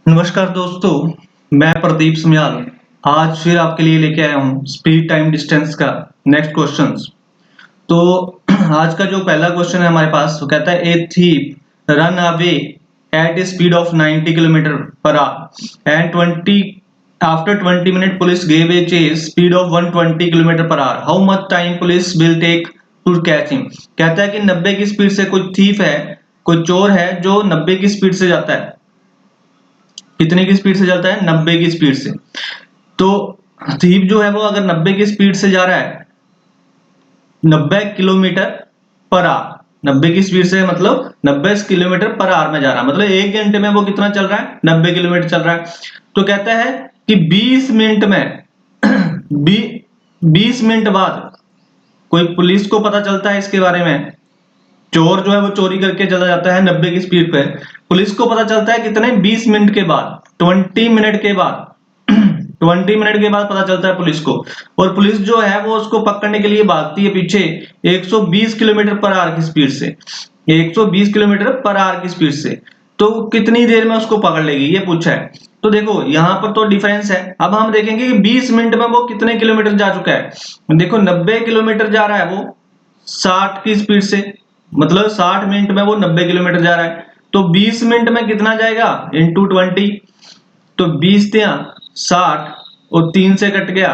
नमस्कार दोस्तों, मैं प्रदीप सुमयाल आज फिर आपके लिए लेके आया हूँ स्पीड टाइम डिस्टेंस का नेक्स्ट क्वेश्चंस। तो आज का जो पहला क्वेश्चन है हमारे पास वो कहता है a thief run away at a speed of 90 kilometre per hour and 20 after 20 minute police gave a chase speed of 120 kilometre per hour. How much time police will take to catch him. कहता है कि 90 की speed से कोई thief है, कोई चोर है जो 90 की स्पीड से जाता है। कितने की स्पीड से चलता है? 90 की स्पीड से। तो थीप जो है वो अगर 90 की स्पीड से जा रहा है 90 किलोमीटर पर आवर, 90 की स्पीड से मतलब 90 किलोमीटर पर आवर में जा रहा है, मतलब एक घंटे में वो कितना चल रहा है? 90 किलोमीटर चल रहा है। तो कहता है कि 20 मिनट में 20 मिनट बाद कोई पुलिस को पता चलता है इसके बारे में। चोर जो है वो चोरी करके चला जाता है 90 की स्पीड पे। पुलिस को पता चलता है कितने? 20 मिनट के बाद, 20 मिनट के बाद 20 मिनट के बाद पता चलता है पुलिस को। और पुलिस जो है वो उसको पकड़ने के लिए भागती है पीछे 120 किलोमीटर पर आवर की स्पीड से, 120 किलोमीटर पर आवर की स्पीड से। तो कितनी देर में उसको पकड़ लेगी ये पूछा है। तो देखो यहाँ पर तो डिफरेंस है। अब हम देखेंगे कि 20 मिनट में वो कितने किलोमीटर जा चुका है। देखो 90 किलोमीटर जा रहा है वो 60 की स्पीड से, मतलब 60 मिनट में वो 90 किलोमीटर जा रहा है। तो 20 मिनट में कितना जाएगा? इंटू 20। तो 20 दिया 60 और 3 से कट गया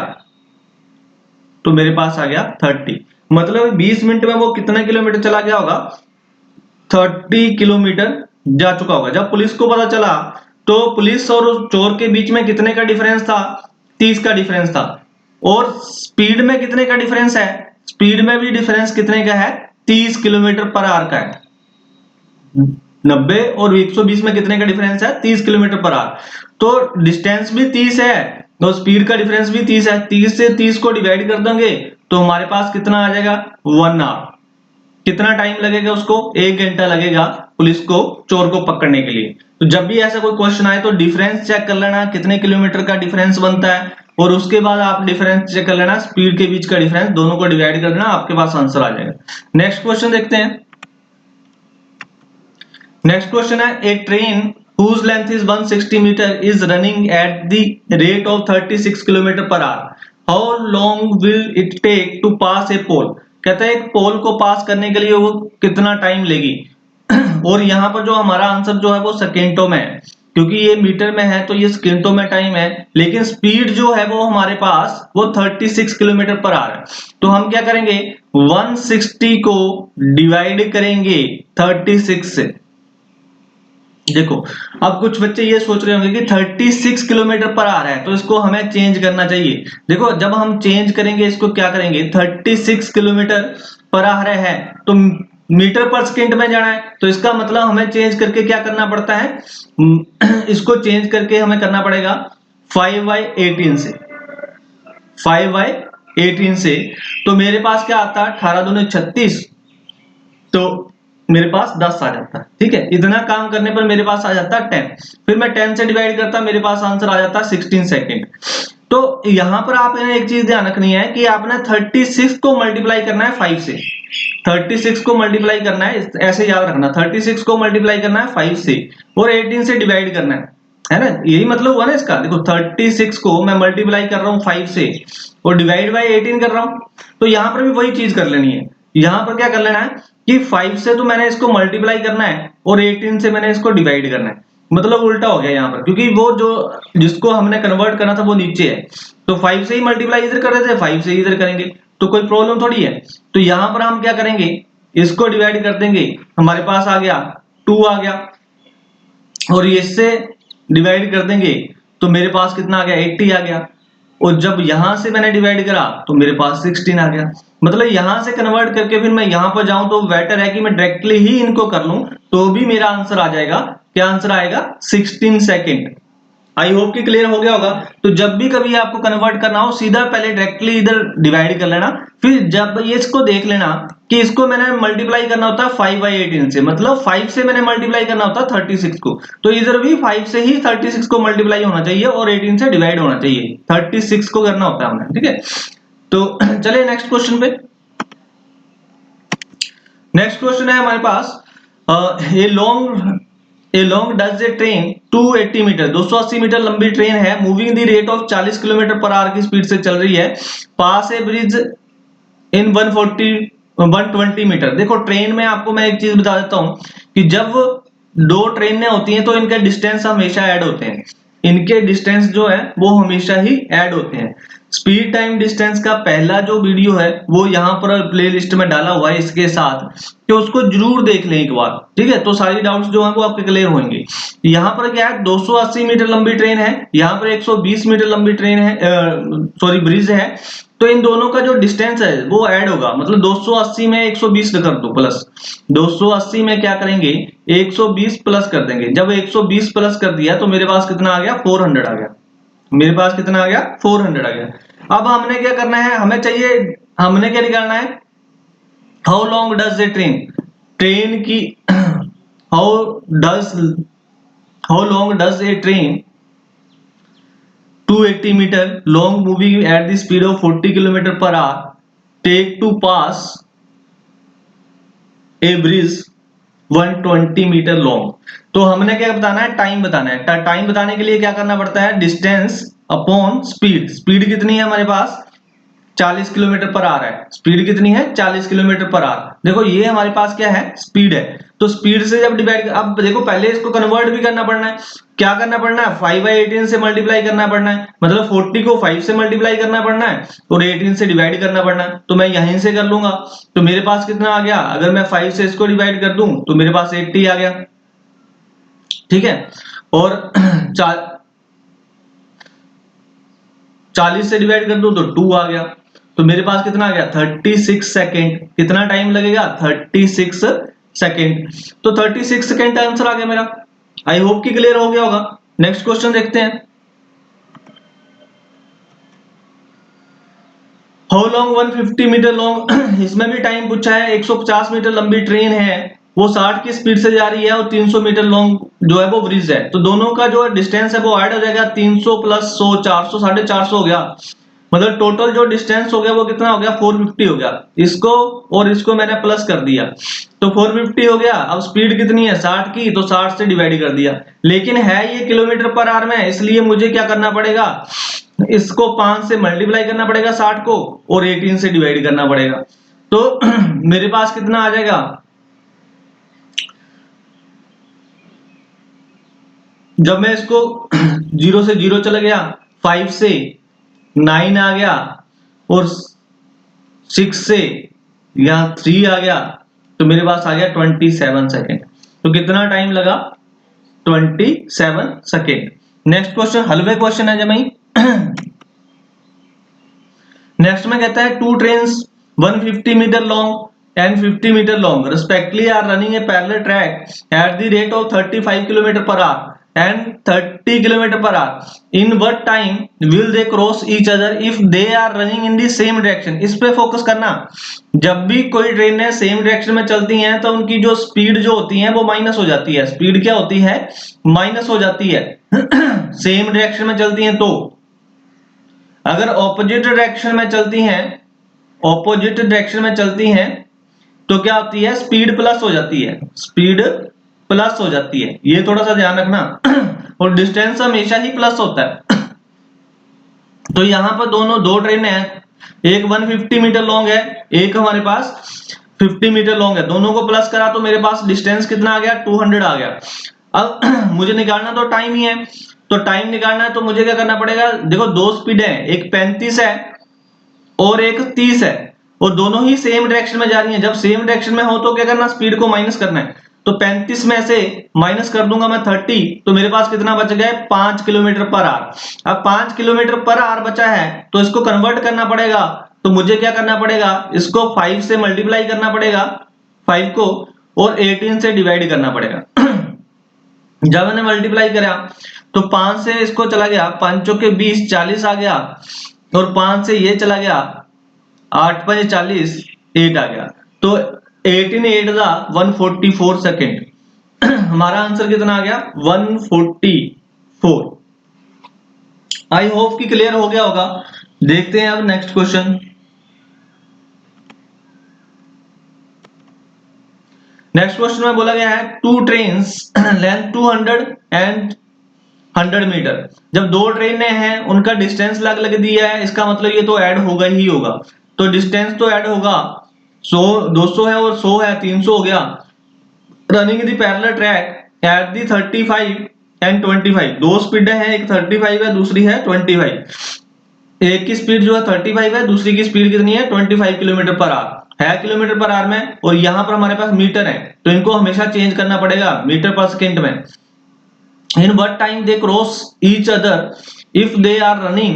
तो मेरे पास आ गया 30। मतलब 20 मिनट में वो कितना किलोमीटर चला गया होगा? 30 किलोमीटर जा चुका होगा। जब पुलिस को पता चला तो पुलिस और उस चोर के बीच में कितने का डिफरेंस था? 30 का डिफरेंस था। और स्पीड में कितने का डिफरेंस है? स्पीड में भी डिफरेंस कितने का है? 30 किलोमीटर पर आवर का है। 90 और 120 में कितने का डिफरेंस है? 30 किलोमीटर पर आवर। तो डिस्टेंस भी 30 है तो स्पीड का डिफरेंस भी 30 है। 30 से 30 को डिवाइड कर देंगे तो हमारे पास कितना आ जाएगा? 1 आवर। कितना टाइम लगेगा उसको? 1 घंटा लगेगा पुलिस को चोर को पकड़ने के लिए। तो जब भी ऐसा कोई क्वेश्चन आए तो डिफरेंस चेक कर लेना कितने किलोमीटर का डिफरेंस बनता है, और उसके बाद आप डिफरेंस चेक कर लेना स्पीड के बीच का डिफरेंस, दोनों को डिवाइड कर देना, आपके पास आंसर आ जाएगा। नेक्स्ट क्वेश्चन देखते हैं। नेक्स्ट क्वेश्चन है a train whose length is 160 meter is running at the rate of 36 kilometre per our. How long will it take to pass a pole। कहता है एक पोल को पास करने के लिए वो कितना टाइम लेगी। और यहाँ पर जो हमारा आंसर जो है वो सेकेंडों में है, क्योंकि ये मीटर में है तो ये सेकेंडों में टाइम है। लेकिन स्पीड जो है वो हमारे पास वो 36 किलोमीटर पर आवर है। तो हम क्या करेंगे? 160 को डिवाइड करेंगे 36 से। देखो अब कुछ बच्चे ये सोच रहे होंगे कि 36 किलोमीटर पर आ रहा है तो इसको हमें चेंज करना चाहिए। देखो जब हम चेंज करेंगे इसको क्या करेंगे? 36 किलोमीटर पर आ रहा है तो मीटर पर सेकेंड में जाना है, तो इसका मतलब हमें चेंज करके क्या करना पड़ता है? इसको चेंज करके हमें करना पड़ेगा 5/18 से, 5/18 से। तो मेरे पास क्या आता है? 18 दूनी 36, तो मेरे पास 10 आ जाता है। ठीक है, इतना काम करने पर मेरे पास आ जाता है 10। फिर मैं 10 से डिवाइड करता, मेरे पास आंसर आ जाता है 16 सेकेंड। तो यहां पर आपने एक चीज ध्यान रखनी है कि आपने 36 को मल्टीप्लाई करना है 5 से। 36 को मल्टीप्लाई करना है, ऐसे याद रखना, 36 को मल्टीप्लाई करना है 5 से और 18 से डिवाइड करना है ना। यही मतलब हुआ ना इसका। देखो 36 को मैं मल्टीप्लाई कर रहा हूं 5 से और डिवाइड बाय 18 कर रहा हूं। तो यहां पर भी वही चीज कर लेनी है। यहां पर क्या कर लेना है कि 5 से तो मैंने इसको मल्टीप्लाई करना है और 18 से मैंने इसको डिवाइड करना है। मतलब उल्टा हो गया यहाँ पर, क्योंकि वो जो जिसको हमने कन्वर्ट करना था वो नीचे है, तो 5 से ही मल्टीप्लाई इधर कर रहे थे, 5 से इधर करेंगे तो कोई प्रॉब्लम थोड़ी है। तो यहां पर हम क्या करेंगे? इसको डिवाइड कर देंगे, हमारे पास आ गया 2 आ गया, और इससे डिवाइड कर देंगे तो मेरे पास कितना आ गया? 80 आ गया। और जब यहां से मैंने डिवाइड करा तो मेरे पास 16 आ गया। मतलब यहां से कन्वर्ट करके फिर मैं यहां पर जाऊं तो बेटर है कि मैं डायरेक्टली ही इनको कर लूं, तो भी मेरा आंसर आ जाएगा। क्या आंसर आएगा? 16 सेकेंड। आई होप कि क्लियर हो गया होगा। तो जब भी कभी आपको कन्वर्ट करना हो सीधा पहले डायरेक्टली इधर डिवाइड कर लेना, फिर जब ये इसको देख लेना कि इसको मैंने मल्टीप्लाई करना होता है 5/18 से, मतलब 5 से मैंने मल्टीप्लाई करना होता है 36 को, तो इधर भी 5 से ही 36 को मल्टीप्लाई होना चाहिए और 18 से डिवाइड होना चाहिए। 36 को करना होता है हमने। ठीक है, तो चलिए नेक्स्ट क्वेश्चन पे। नेक्स्ट क्वेश्चन है हमारे पास a long a long does a train 280 metre, 280 metre लंबी ट्रेन है, moving the rate of 40 kilometre per hour की स्पीड से चल रही है, pass a bridge in 120 metre. देखो ट्रेन में आपको मैं एक चीज बता देता हूं कि जब दो ट्रेनें होती हैं तो इनके डिस्टेंस हमेशा ऐड होते हैं, इनके डिस्टेंस जो है वो हमेशा ही ऐड होते हैं। स्पीड टाइम डिस्टेंस का पहला जो वीडियो है वो यहाँ पर प्लेलिस्ट में डाला हुआ है इसके साथ, कि उसको जरूर देख लें एक बार, ठीक है, तो सारी डाउट्स जो हैं वो आपके क्लियर होंगे। यहाँ पर क्या है, 280 मीटर लंबी ट्रेन है, यहाँ पर 120 मीटर लंबी ट्रेन है, सॉरी ब्रिज है, तो इन दोनों का जो डिस्टेंस है वो ऐड होगा, मतलब 280 में 120 कर दो प्लस, 280 में क्या करेंगे 120 प्लस कर देंगे, जब 120 प्लस कर दिया तो मेरे पास कितना आ गया 400 आ गया, मेरे पास कितना आ गया 400 आ गया। अब हमने क्या करना है, हमें चाहिए, हमने क्या निकालना है, how long does a train, train की how does how long does a train 280 metre long moving at the speed of 40 kilometre per hour take to pass a bridge 120 metre long. तो हमने क्या बताना है, टाइम बताना है। Time बताने के लिए क्या करना पड़ता है, डिस्टेंस अपॉन स्पीड। स्पीड कितनी है हमारे पास 40 किलोमीटर पर आ रहा है, स्पीड कितनी है 40 किलोमीटर पर आवर। देखो ये हमारे पास क्या है स्पीड है, तो स्पीड से जब डिवाइड, अब देखो पहले इसको कन्वर्ट भी करना पड़ना है, क्या करना पड़ना है 5/18 से मल्टीप्लाई करना पड़ना है, मतलब 40 को 5 से मल्टीप्लाई करना पड़ना है और 18 से डिवाइड करना पड़ना है, तो मैं यहीं से कर लूंगा। तो मेरे पास कितना आ गया, अगर मैं 5 से इसको डिवाइड कर दूं तो मेरे पास 80 आ गया, ठीक है, और 40 से डिवाइड कर दूं तो 2 आ गया, तो मेरे पास कितना आ गया 36 सेकेंड। कितना टाइम लगेगा 36 सेकेंड, तो 36 सेकेंड का आंसर आ गया मेरा। आई होप कि क्लियर हो गया होगा। नेक्स्ट क्वेश्चन देखते हैं, हाउ लॉन्ग 150 मीटर लॉन्ग, इसमें भी टाइम पूछा है, 150 मीटर लंबी ट्रेन है, वो 60 की स्पीड से जा रही है और 300 मीटर लॉन्ग जो है वो ब्रिज है, तो दोनों का जो डिस्टेंस है वो ऐड हो जाएगा, 300 प्लस 100 400 450 हो गया, मतलब टोटल जो डिस्टेंस हो गया वो कितना हो गया 450 हो गया। इसको और इसको मैंने प्लस कर दिया तो 450 हो गया। अब स्पीड कितनी है 60 की, तो 60 से डिवाइड कर दिया, लेकिन है ये किलोमीटर पर आवर में, इसलिए मुझे क्या करना पड़ेगा, इसको 5 से मल्टीप्लाई करना पड़ेगा 60 को और 18 से डिवाइड करना पड़ेगा, तो मेरे पास कितना आ जाएगा, जब मैं इसको 0 से 0 चला गया, 5 से 9 आ गया और 6 से यहाँ 3 आ गया, तो मेरे पास आ गया 27 सेकेंड। तो कितना टाइम लगा 27 सेकेंड। नेक्स्ट क्वेश्चन हलवे क्वेश्चन है जमाई। नेक्स्ट में कहता है two trains 150 metre long and 50 metre long respectively are running a parallel track at the rate of 35 kilometre per our and 30 kilometre per our. In what time will they cross each other if they are running in the same direction? इस पे focus करना, जब भी कोई ट्रेनें same direction में चलती हैं तो उनकी जो स्पीड जो होती है वो माइनस हो जाती है, स्पीड क्या होती है माइनस हो जाती है सेम डायरेक्शन में चलती हैं। तो अगर ऑपोजिट डायरेक्शन में चलती हैं, ऑपोजिट डायरेक्शन में चलती हैं तो क्या होती है स्पीड प्लस हो जाती है, स्पीड प्लस हो जाती है, ये थोड़ा सा ध्यान रखना और डिस्टेंस हमेशा ही प्लस होता है। तो यहां पर दोनों दो ट्रेन है, एक 150 मीटर लॉन्ग है, एक हमारे पास 50 मीटर लॉन्ग है, दोनों को प्लस करा तो मेरे पास डिस्टेंस कितना आ गया 200 आ गया। अब मुझे निकालना तो टाइम ही है, तो टाइम निकालना है तो मुझे क्या करना पड़ेगा, देखो दो स्पीड है, एक 35 है और एक 30 है और दोनों ही सेम डायरेक्शन में जा रही हैं। जब सेम डायरेक्शन में हो तो क्या करना स्पीड को माइनस करना है, तो 35 में से माइनस कर दूंगा मैं 30, तो मेरे पास कितना बच गया 5 किलोमीटर पर आवर। अब 5 किलोमीटर पर आवर बचा है तो इसको कन्वर्ट करना पड़ेगा, तो मुझे क्या करना पड़ेगा इसको 5 से मल्टीप्लाई करना पड़ेगा 5 को और 18 से डिवाइड करना पड़ेगा जब मैंने मल्टीप्लाई करा तो 5 से इसको चला गया, 5 के 20 40 आ गया और 5 से ये चला गया 8 5 40 8 आ गया, तो 18 8 दा 144 सेकेंड हमारा आंसर कितना आ गया 144। आई होप कि क्लियर हो गया होगा। देखते हैं अब नेक्स्ट क्वेश्चन। नेक्स्ट क्वेश्चन में बोला गया है two trains length 200 and 100 metre. जब दो ट्रेनें हैं उनका डिस्टेंस अलग अलग दिया है, इसका मतलब ये तो ऐड होगा ही होगा, तो डिस्टेंस तो ऐड होगा। 100 200 है और 100 है, 300 हो गया। Running the parallel track at the 35 and 25, दो स्पीड है, एक 35 है दूसरी है 25। एक की स्पीड जो है 35 है, दूसरी की स्पीड कितनी है 25 किलोमीटर पर आवर है, किलोमीटर पर आवर में, और यहां पर हमारे पास मीटर है तो इनको हमेशा चेंज करना पड़ेगा मीटर पर सेकेंड में। In what time they cross each other if they are running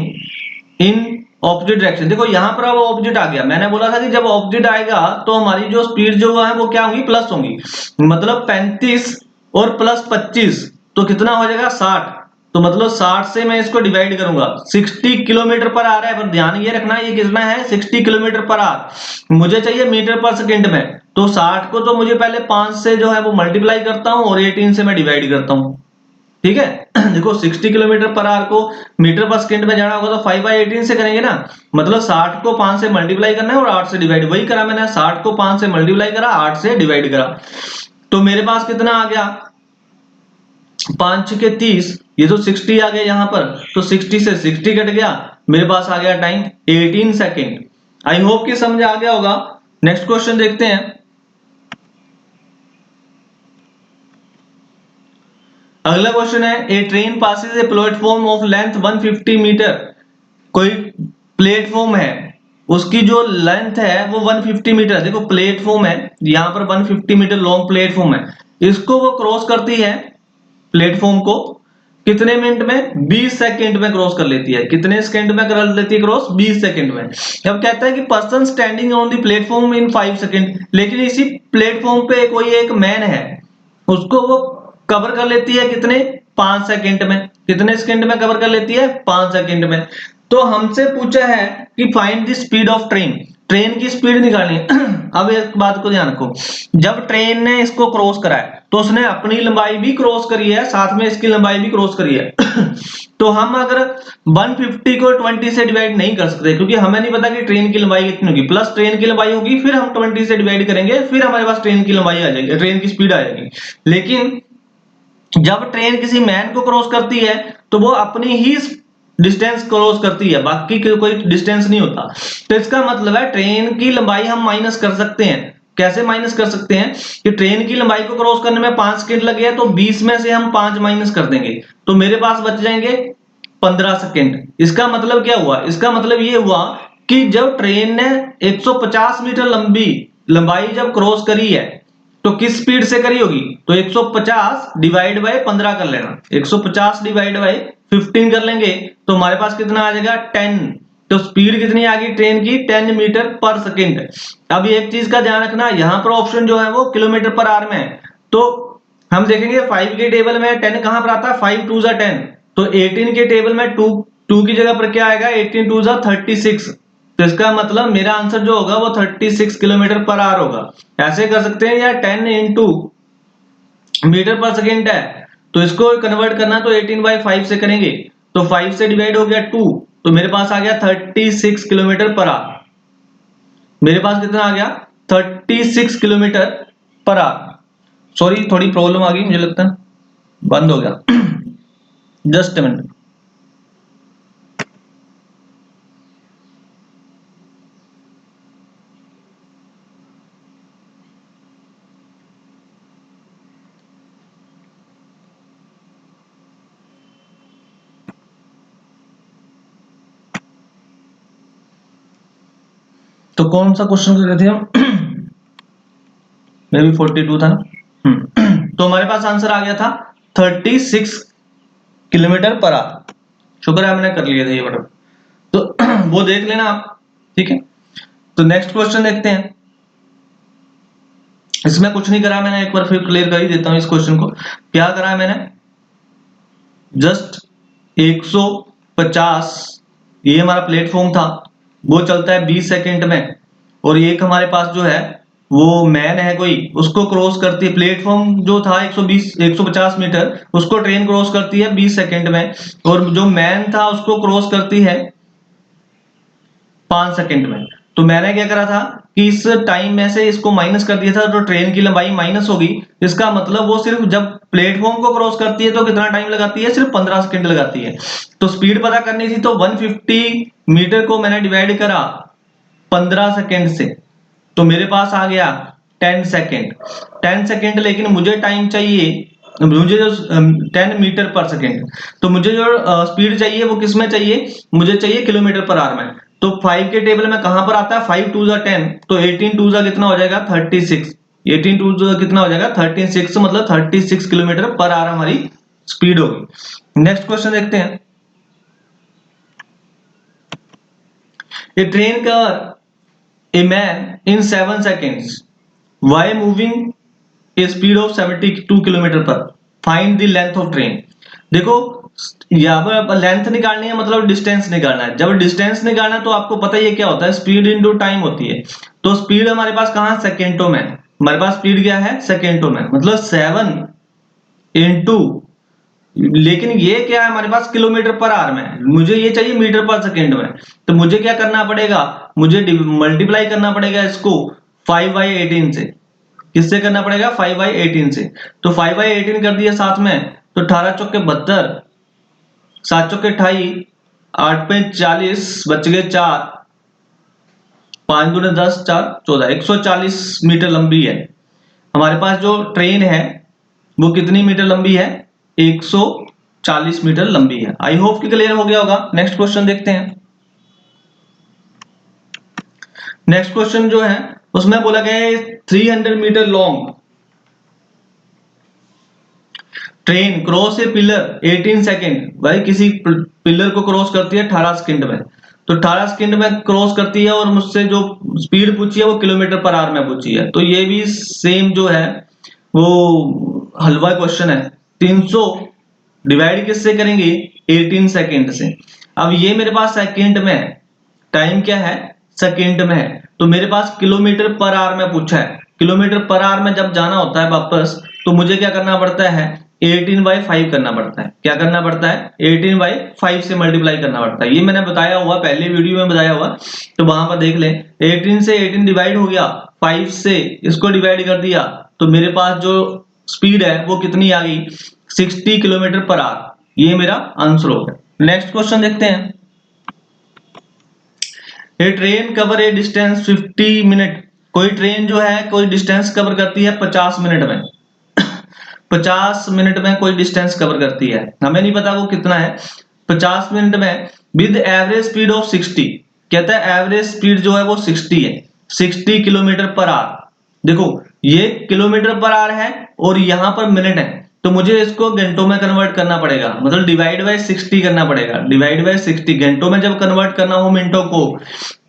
in opposite direction। देखो यहाँ पर अब ऑपोजिट आ गया, मैंने बोला था कि जब ऑपोजिट आएगा तो हमारी जो स्पीड जो है वो क्या होगी, प्लस होंगी। मतलब 35 और प्लस 25 तो कितना हो जाएगा 60। तो मतलब 60 से मैं इसको डिवाइड करूंगा, 60 किलोमीटर पर आ रहा है, पर ध्यान ये रखना ये कितना है 60 किलोमीटर पर आवर, मुझे चाहिए मीटर पर सेकेंड में। तो 60 को तो मुझे पहले 5 से जो है वो मल्टीप्लाई करता हूं और 18 से मैं डिवाइड करता हूं, ठीक है। देखो 60 किलोमीटर पर आवर को मीटर पर सेकंड में जाना होगा तो 5/18 से करेंगे ना, मतलब 60 को 5 से मल्टीप्लाई करना है और 8 से डिवाइड, वही करा मैंने, 60 को 5 से मल्टीप्लाई करा 8 से डिवाइड करा। तो मेरे पास कितना आ गया 5 के 30, ये तो 60 आ गया यहाँ पर, तो 60 से 60 कट गया, मेरे पास आ गया टाइम 18 सेकेंड। आई होप कि समझ आ गया होगा। नेक्स्ट क्वेश्चन देखते हैं। अगला क्वेश्चन है a train passes a platform of length 150 metre. कोई प्लेटफॉर्म है उसकी जो लेंथ है वो 150 मीटर, देखो प्लेटफॉर्म है यहां पर 150 मीटर लॉन्ग प्लेटफॉर्म है, इसको वो क्रॉस करती है प्लेटफॉर्म को कितने मिनट में, 20 सेकंड में क्रॉस कर लेती है। कितने सेकंड में कर लेती है क्रॉस, 20 सेकंड में। अब कहता है कि person standing on the platform in 5 second, लेकिन इसी प्लेटफॉर्म पे कोई एक मैन है, उसको वो कवर कर लेती है कितने, 5 सेकंड में। कितने सेकंड में कवर कर लेती है, 5 सेकंड में। तो हमसे पूछा है कि find the speed of train, train की स्पीड निकालनी है। अब एक बात को ध्यान रखो, जब ट्रेन ने इसको क्रॉस करा है तो उसने अपनी लंबाई भी क्रॉस करी है, साथ में इसकी लंबाई भी क्रॉस करी है। तो हम अगर 150 को 20 से डिवाइड नहीं कर सकते, क्योंकि हमें नहीं पता कि ट्रेन की लंबाई कितनी होगी, प्लस ट्रेन की लंबाई होगी, फिर हम 20 से डिवाइड करेंगे, फिर हमारे पास ट्रेन की लंबाई आ जाएगी, ट्रेन की स्पीड आ जाएगी। लेकिन जब ट्रेन किसी मैन को क्रॉस करती है तो वो अपनी ही डिस्टेंस क्रॉस करती है, बाकी कोई डिस्टेंस नहीं होता। तो इसका मतलब है ट्रेन की लंबाई हम माइनस कर सकते हैं। कैसे माइनस कर सकते हैं कि ट्रेन की लंबाई को क्रॉस करने में 5 सेकंड लगे तो 20 में से हम 5 माइनस कर देंगे, तो मेरे पास बच जाएंगे 15 सेकंड। इसका मतलब क्या हुआ, इसका मतलब ये हुआ कि जब ट्रेन ने 150 मीटर लंबी लंबाई जब क्रॉस करी है तो किस स्पीड से करी होगी, तो 150 डिवाइड बाय 15 कर लेना, 150 डिवाइड बाय 15 कर लेंगे तो हमारे पास कितना आ जाएगा 10। तो स्पीड कितनी आ गई ट्रेन की, 10 मीटर पर सेकेंड। अब एक चीज का ध्यान रखना, यहां पर ऑप्शन जो है वो किलोमीटर पर आवर में है, तो हम देखेंगे 5 के टेबल में 10 कहां पर आता है, 5 2 जा 10, तो 18 के टेबल में 2 की जगह पर क्या आएगा, 18 2 जा 36। तो इसका मतलब मेरा आंसर जो होगा वो 36 किलोमीटर पर आवर होगा। ऐसे कर सकते हैं या 10 इंटू मीटर पर सेकेंड है, तो इसको कन्वर्ट करना तो 18/5 से करेंगे, तो 5 से डिवाइड हो गया 2, तो मेरे पास आ गया 36 किलोमीटर पर आवर। मेरे पास कितना आ गया 36 किलोमीटर पर आवर। सॉरी थोड़ी प्रॉब्लम आ गई, मुझे लगता है बंद हो गया। Just a minute. तो कौन सा क्वेश्चन कर रहे थे हम? मे बी 42 था ना। तो हमारे पास आंसर आ गया था 36 किलोमीटर पर आवर। शुक्र है हमने कर लिया था ये बटन, तो वो देख लेना आप, ठीक है। तो नेक्स्ट क्वेश्चन देखते हैं। इसमें कुछ नहीं करा मैंने, एक बार फिर क्लियर कर ही देता हूं इस क्वेश्चन को। क्या करा है मैंने, जस्ट 150, ये हमारा प्लेटफॉर्म था, वो चलता है 20 सेकंड में, और एक हमारे पास जो है वो मैन है कोई, उसको क्रॉस करती है, प्लेटफॉर्म जो था 150 मीटर, उसको ट्रेन क्रॉस करती है 20 सेकंड में, और जो मैन था उसको क्रॉस करती है 5 सेकंड में। तो मैंने क्या करा था कि इस टाइम में से इसको माइनस कर दिया था तो ट्रेन की लंबाई माइनस होगी। इसका मतलब वो सिर्फ जब प्लेटफॉर्म को क्रॉस करती है तो कितना टाइम लगाती है, सिर्फ 15 सेकंड लगाती है। तो स्पीड पता करनी थी तो 150 मीटर को मैंने डिवाइड करा 15 सेकंड से, तो मेरे पास आ गया 10 सेकंड। 10 सेकंड, लेकिन मुझे टाइम चाहिए, मुझे जो 10 मीटर पर सेकंड, तो मुझे जो स्पीड चाहिए वो किस में चाहिए, मुझे चाहिए किलोमीटर पर आवर में। तो 5 के टेबल में कहां पर आता है, 5 टू 10, तो 18 टू कितना हो जाएगा 36, 18 टू कितना हो जाएगा 36, मतलब 36 किलोमीटर पर आवर हमारी स्पीड होगी। नेक्स्ट क्वेश्चन देखते हैं। A train cover a man in 7 seconds while moving a speed of 72 kilometre per, find the length of train. देखो यहाँ पर लेंथ निकालनी है, मतलब डिस्टेंस निकालना है। जब डिस्टेंस निकालना है तो आपको पता ही है क्या होता है, स्पीड इनटू टाइम होती है। तो स्पीड हमारे पास कहां, सेकेंडों में, हमारे पास स्पीड क्या है सेकेंडों में, मतलब 7 इंटू, लेकिन ये क्या है हमारे पास किलोमीटर पर आवर में, मुझे ये चाहिए मीटर पर सेकेंड में। तो मुझे क्या करना पड़ेगा, मुझे मल्टीप्लाई करना पड़ेगा इसको 5/18 से। किससे करना पड़ेगा, 5/18 से। तो 5/18 कर दिया साथ में, तो 18 चौके 72, 7 चौके 28, 8 पे 40, बच गए 4, 5 दूने 10, 4 14, 140 मीटर लंबी है हमारे पास जो ट्रेन है। वो कितनी मीटर लंबी है, 140 मीटर लंबी है। आई होप कि क्लियर हो गया होगा। नेक्स्ट क्वेश्चन देखते हैं। नेक्स्ट क्वेश्चन जो है उसमें बोला गया है 300 metre long train cross a pillar 18 second, भाई किसी पिलर को क्रॉस करती है 18 सेकेंड में। तो 18 सेकेंड में क्रॉस करती है और मुझसे जो स्पीड पूछी है वो किलोमीटर पर आवर में पूछी है। तो ये भी सेम जो है वो हलवा क्वेश्चन है। 300 डिवाइड किससे करेंगे, 18 सेकेंड से। अब ये मेरे पास सेकेंड में है, टाइम क्या है सेकेंड में है, तो मेरे पास किलोमीटर पर आवर में पूछा है। किलोमीटर पर आवर में जब जाना होता है वापस, तो मुझे क्या करना पड़ता है, 18/5 करना पड़ता है। क्या करना पड़ता है, 18/5 से मल्टीप्लाई करना पड़ता है। ये मैंने बताया हुआ, पहले वीडियो में बताया हुआ, तो वहां पर देख लें। 18 से 18 डिवाइड हो गया, 5 से इसको डिवाइड कर दिया, तो मेरे पास जो स्पीड है वो कितनी आ गई, 60 किलोमीटर पर आवर। ये मेरा आंसर हो गया। नेक्स्ट क्वेश्चन देखते हैं। A train cover a distance 50 minute, कोई ट्रेन जो है कोई डिस्टेंस कवर करती है 50 मिनट में। 50 मिनट में कोई डिस्टेंस कवर करती है, हमें नहीं पता वो कितना है। 50 मिनट में विद एवरेज स्पीड ऑफ 60, कहता है एवरेज स्पीड जो है वो 60 है, 60 किलोमीटर पर आवर। देखो ये किलोमीटर पर आवर है और यहां पर मिनट है, तो मुझे इसको घंटों में कन्वर्ट करना पड़ेगा, मतलब डिवाइड बाय 60 करना पड़ेगा। डिवाइड बाय 60, घंटों में जब कन्वर्ट करना हो मिनटों को,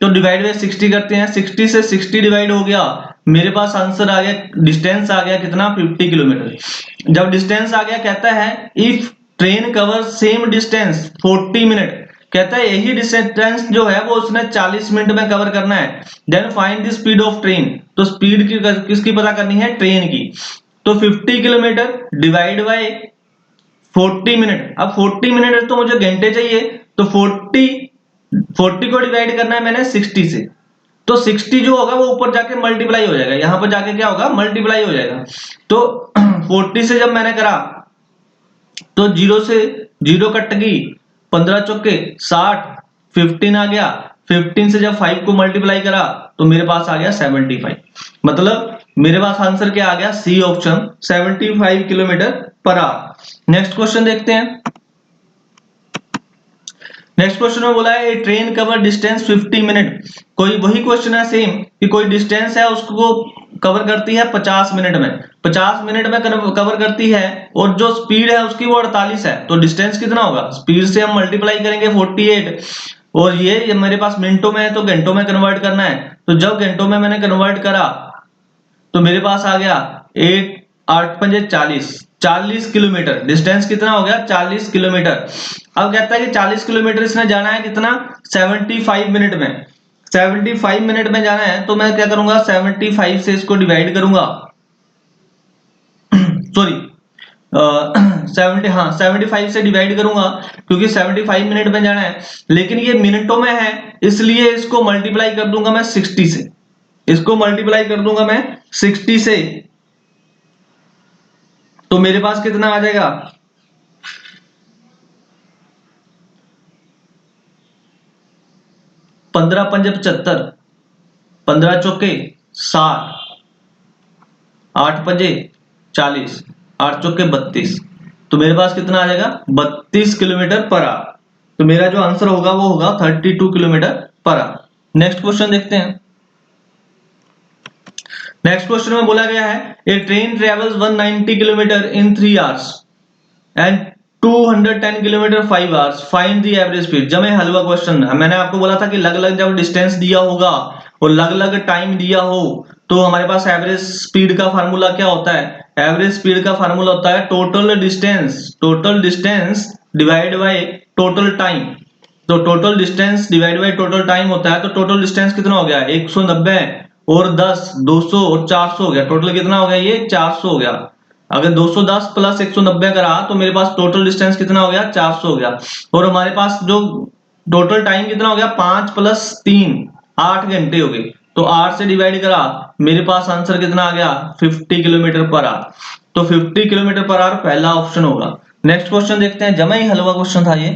तो डिवाइड बाय 60 करते हैं। 60 से 60 डिवाइड हो गया, मेरे पास आंसर आ गया, डिस्टेंस आ गया कितना, 50 किलोमीटर। जब डिस्टेंस आ गया कहता है if train cover same distance 40 minute, कहता है यही डिस्टेंस जो है वो उसने 40 मिनट में कवर करना है, then find the speed of train. तो स्पीड की किसकी पता करनी है, ट्रेन की। तो 50 किलोमीटर डिवाइड बाय 40 मिनट, अब 40 मिनट तो मुझे घंटे चाहिए, तो 40 को डिवाइड करना है मैंने 60 से, तो 60 जो होगा वो ऊपर जाके मल्टीप्लाई हो जाएगा, यहां पर जाके क्या होगा, मल्टीप्लाई हो जाएगा। तो 40 से जब मैंने करा तो 0 से 0 कट गई, 15 चौके 60, 15 आ गया। 15 से जब 5 को मल्टीप्लाई करा तो मेरे पास आ गया 75, मतलब मेरे पास आंसर क्या आ गया, C option 75 kilometre per hour. Next question देखते हैं। नेक्स्ट क्वेश्चन में बोला है ट्रेन कवर डिस्टेंस 50 मिनट, कोई वही क्वेश्चन है सेम कि कोई डिस्टेंस है उसको कवर करती है 50 मिनट में, 50 मिनट में कवर करती है और जो स्पीड है उसकी वो 48 है। तो डिस्टेंस कितना होगा, स्पीड से हम मल्टीप्लाई करेंगे 48, और ये मेरे पास मिनटों में है तो घंटों में कन्वर्ट करना है। तो जब घंटों में मैंने कन्वर्ट करा तो मेरे पास आ गया 8 8 पंजे 40, 40 किलोमीटर। डिस्टेंस कितना हो गया, 40 किलोमीटर। अब कहता है कि 40 किलोमीटर इसने जाना है कितना, 75 मिनट में। 75 मिनट में जाना है तो मैं क्या करूंगा, 75 से इसको डिवाइड करूंगा, सॉरी 75 से डिवाइड करूंगा क्योंकि 75 मिनट में जाना है, लेकिन ये मिनटों में है इसलिए इसको मल्टीप्लाई कर दूंगा मैं 60 से। इसको मल्टीप्लाई कर दूंगा मैं 60 से, तो मेरे पास कितना आ जाएगा, 15 पंजे 75, 15 चौके 60, 8 पंजे 40, 8 चौके 32, तो मेरे पास कितना आ जाएगा 32 किलोमीटर पर आवर। तो मेरा जो आंसर होगा वो होगा 32 kilometre per hour. Next question देखते हैं। नेक्स्ट क्वेश्चन में बोला गया है a train travels 190 kilometre in 3 hours and 210 kilometre 5 hours, find the average speed. जब मैं हलवा क्वेश्चन है, मैंने आपको बोला था कि अलग अलग जब डिस्टेंस दिया होगा और अलग अलग टाइम दिया हो तो हमारे पास एवरेज स्पीड का फार्मूला क्या होता है। एवरेज स्पीड का फार्मूला होता है total distance divide by total time. तो total distance divide by total time होता है, तो टोटल डिस्टेंस कितना हो गया 190 और 10 200 और 400 हो गया, टोटल कितना हो गया ये 400 हो गया। अगर 210 प्लस 190 करा तो मेरे पास टोटल डिस्टेंस कितना हो गया 400 हो गया। और हमारे पास जो टोटल टाइम कितना हो गया 5 प्लस 3 8 घंटे हो गए, तो 8 से डिवाइड करा मेरे पास आंसर कितना आ गया 50 किलोमीटर पर आवर। तो 50 किलोमीटर पर आवर पहला ऑप्शन होगा। नेक्स्ट क्वेश्चन देखते हैं, जमा ही हलवा क्वेश्चन था ये।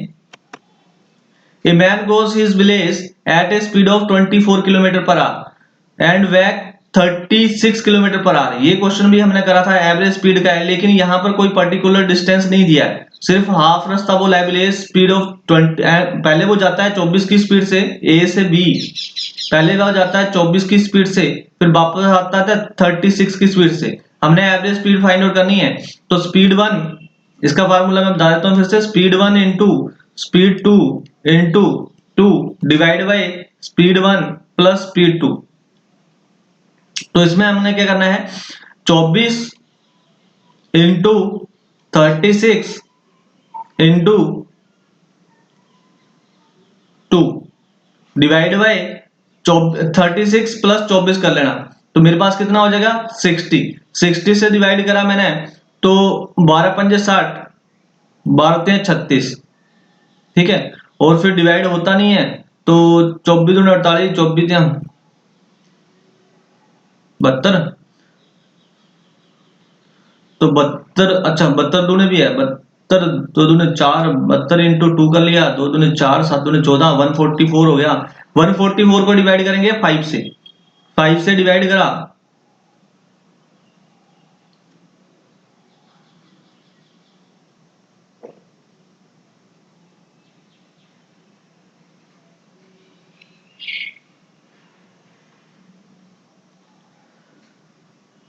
A man goes his village at a speed of 24 kilometre per hour and back 36 kilometre per our. ये क्वेश्चन भी हमने करा था, एवरेज स्पीड का है, लेकिन यहाँ पर कोई पर्टिकुलर डिस्टेंस नहीं दिया है, सिर्फ हाफ रास्ता बोला है। विलेज स्पीड ऑफ 20, पहले वो जाता है 24 की स्पीड से ए से बी, पहले वो जाता है 24 की स्पीड से, फिर वापस आता है 36 की स्पीड से। हमने एवरेज स्पीड फाइंड आउट करनी है, तो स्पीड 1, इसका फार्मूला मैं बता देता हूँ फिर से, speed 1 into speed 2 into 2 divide by speed 1 plus speed 2। तो इसमें हमने क्या करना है 24 into 36 into 2 divide by 36 plus 24 कर लेना, तो मेरे पास कितना हो जाएगा 60 से डिवाइड करा मैंने तो 12 पंजे 60, 12 तें 36, ठीक है। और फिर डिवाइड होता नहीं है तो 24 दूनी 48, 24 तें 72, तो 72, अच्छा 72 दूने भी है, 72 2 दूने 4, 72 इंटू 2 कर लिया, 2 दूने 4 7 दूने 14, 144 हो गया। 144 को डिवाइड करेंगे 5 से, 5 से डिवाइड करा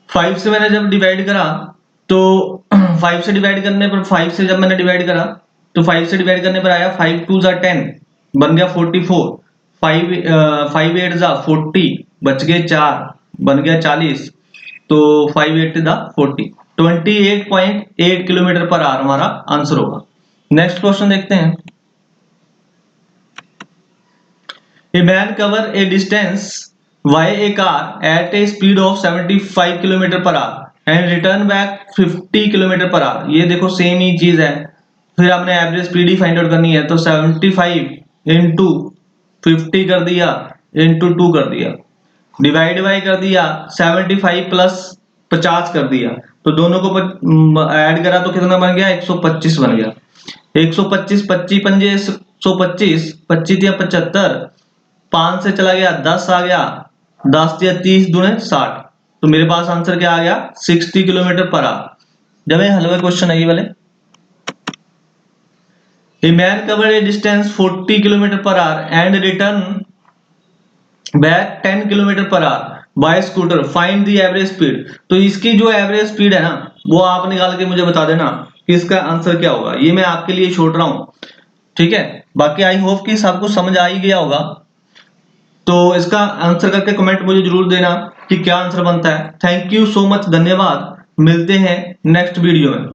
5 से मैंने जब डिवाइड करा तो 5 से डिवाइड करने पर 5 से जब मैंने डिवाइड करा तो 5 से डिवाइड करने पर आया 5 2 जा 10 बन गया 44, 5 8 जा 40 बच गए 4 बन गया 40, तो 5 8 जा 40, 28.8 किलोमीटर पर आवर हमारा आंसर होगा। नेक्स्ट क्वेश्चन देखते हैं। A man cover a distance via a car at a speed of 75 kilometre per hour and return back 50 kilometre per our. ये देखो सेम ही चीज है, फिर आपने एवरेज स्पीड ही फाइंड आउट करनी है, तो 75 इंटू 50 कर दिया इंटू 2 कर दिया, डिवाइड बाई कर दिया 75 प्लस 50 कर दिया, तो दोनों को ऐड करा तो कितना बन गया 125 बन गया। 125 25 पंजे 125, 25 या 75, 5 से चला गया 10 आ गया, 10 या 30 दूने 60, तो मेरे पास आंसर क्या आ गया 60 किलोमीटर पर आवर। जब ये हलवा क्वेश्चन है ये वाले। A man covered a distance 40 kilometre per hour and return back 10 kilometre per hour by scooter, find the average speed. तो इसकी जो एवरेज स्पीड है ना वो आप निकाल के मुझे बता देना कि इसका आंसर क्या होगा, ये मैं आपके लिए छोड़ रहा हूं, ठीक है। बाकी आई होप कि सब कुछ समझ आ ही गया होगा, तो इसका आंसर करके कमेंट मुझे जरूर देना कि क्या आंसर बनता है। थैंक यू सो मच, धन्यवाद, मिलते हैं नेक्स्ट वीडियो में।